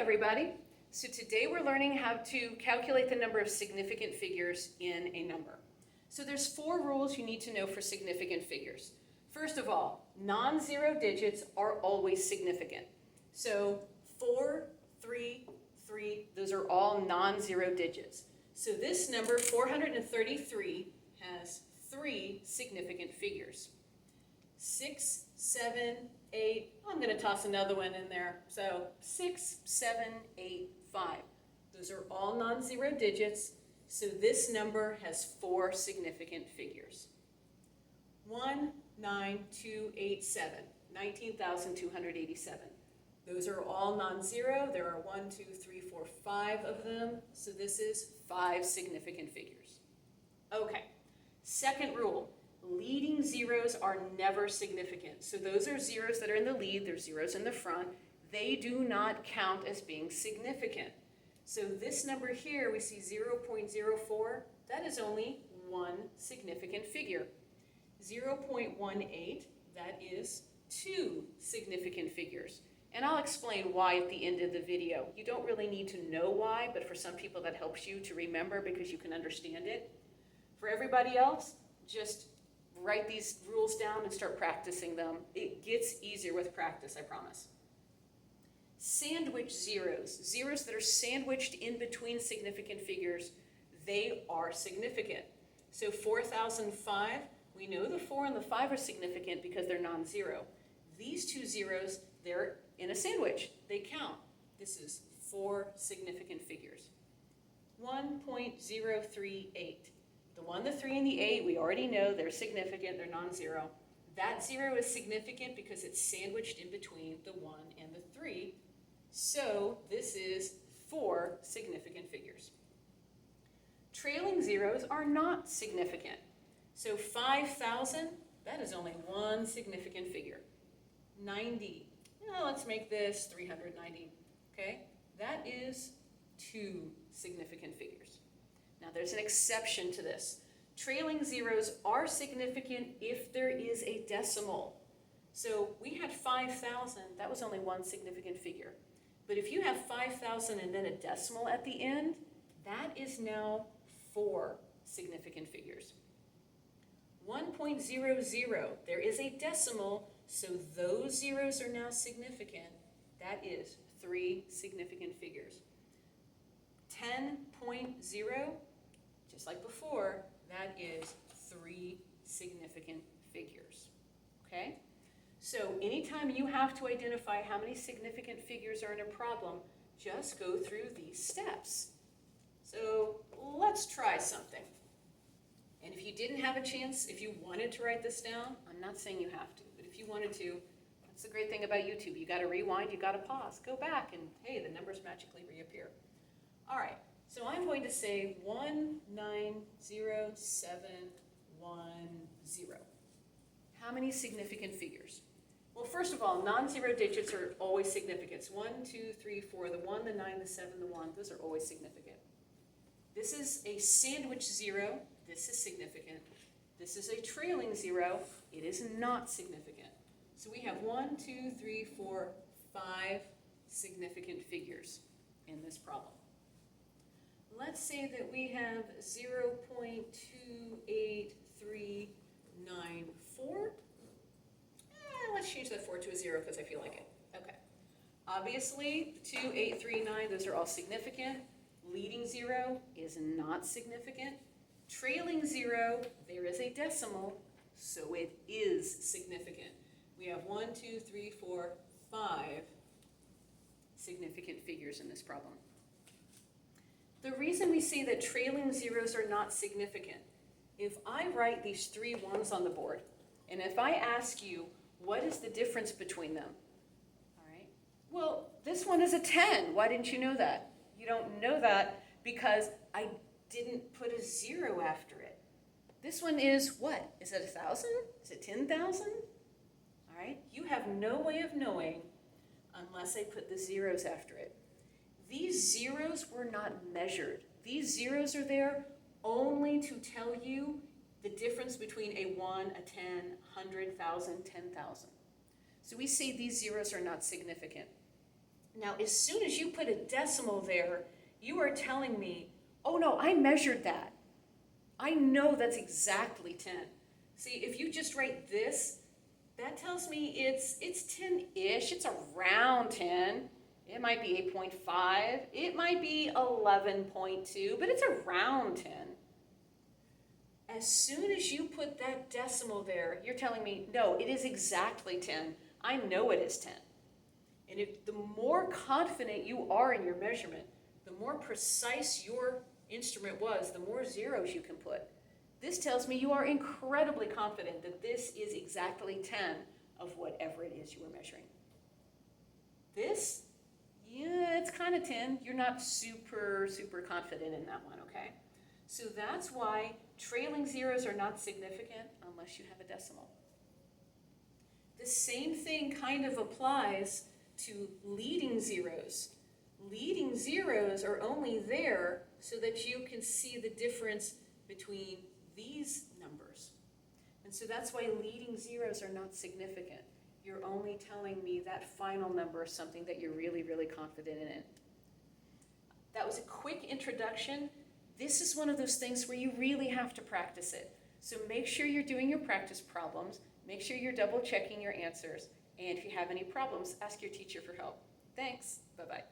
everybody. So today we're learning how to calculate the number of significant figures in a number. So there's 4 rules you need to know for significant figures. First of all, non-zero digits are always significant. So 4, 3, 3, those are all non-zero digits. So this number, 433, has 3 significant figures. 6, 7, 8, I'm going to toss another one in there. So 6, 7, 8, 5. Those are all non-zero digits. So this number has 4 significant figures. 19287, 19,287. Those are all non-zero. There are 1, 2, 3, 4, 5 of them. So this is 5 significant figures. Okay, second rule. Leading zeros are never significant. So those are zeros that are in the lead, there's zeros in the front. They do not count as being significant. So this number here, we see 0.04, that is only 1 significant figure. 0.18, that is 2 significant figures. And I'll explain why at the end of the video. You don't really need to know why, but for some people that helps you to remember because you can understand it. For everybody else, just write these rules down and start practicing them. It gets easier with practice, I promise. Sandwich zeros, zeros that are sandwiched in between significant figures, they are significant. So 4005, we know the 4 and the 5 are significant because they're non-zero. These 2 zeros, they're in a sandwich. They count. This is 4 significant figures. 1.038. The 1, the 3, and the 8, we already know they're significant, they're non-zero. That 0 is significant because it's sandwiched in between the 1 and the 3. So this is 4 significant figures. Trailing zeros are not significant. So 5,000, that is only 1 significant figure. 90, let's make this 390, okay? That is 2 significant figures. Now there's an exception to this. Trailing zeros are significant if there is a decimal. So we had 5,000, that was only 1 significant figure. But if you have 5,000 and then a decimal at the end, that is now 4 significant figures. 1.00, there is a decimal, so those zeros are now significant. That is 3 significant figures. 10.0, just like before, that is 3 significant figures, okay? So anytime you have to identify how many significant figures are in a problem, just go through these steps. So let's try something. And if you didn't have a chance, if you wanted to write this down, I'm not saying you have to, but if you wanted to, that's the great thing about YouTube. You gotta rewind, you gotta pause, go back, and hey, the numbers magically reappear. All right. So I'm going to say 190710. How many significant figures? Well, first of all, non-zero digits are always significant. 1, 2, 3, 4, the 1, the 9, the 7, the 1, those are always significant. This is a sandwich zero. This is significant. This is a trailing zero. It is not significant. So we have 1, 2, 3, 4, 5 significant figures in this problem. Let's say that we have 0.28394. Let's change that 4 to a 0 because I feel like it. Okay. Obviously, 2, 8, 3, 9, those are all significant. Leading zero is not significant. Trailing zero, there is a decimal, so it is significant. We have 1, 2, 3, 4, 5 significant figures in this problem. The reason we say that trailing zeros are not significant, if I write these 3 1s on the board, and if I ask you, what is the difference between them? All right. Well, this one is a 10. Why didn't you know that? You don't know that because I didn't put a 0 after it. This one is what? Is it 1,000? Is it 10,000? All right. You have no way of knowing unless I put the zeros after it. These zeros were not measured. These zeros are there only to tell you the difference between a 1, a 10, 100,000, 10,000. So we say these zeros are not significant. Now, as soon as you put a decimal there, you are telling me, oh no, I measured that. I know that's exactly 10. See, if you just write this, that tells me it's 10-ish, it's around 10. It might be 8.5, it might be 11.2, but it's around 10. As soon as you put that decimal there, you're telling me, no, it is exactly 10. I know it is 10. And if the more confident you are in your measurement, the more precise your instrument was, the more zeros you can put. This tells me you are incredibly confident that this is exactly 10 of whatever it is you were measuring. This, yeah, it's kind of 10. You're not super confident in that one, okay? So that's why trailing zeros are not significant unless you have a decimal. The same thing kind of applies to leading zeros. Leading zeros are only there so that you can see the difference between these numbers. And so that's why leading zeros are not significant. You're only telling me that final number is something that you're really confident in. That was a quick introduction. This is one of those things where you really have to practice it. So make sure you're doing your practice problems. Make sure you're double checking your answers. And if you have any problems, ask your teacher for help. Thanks. Bye-bye.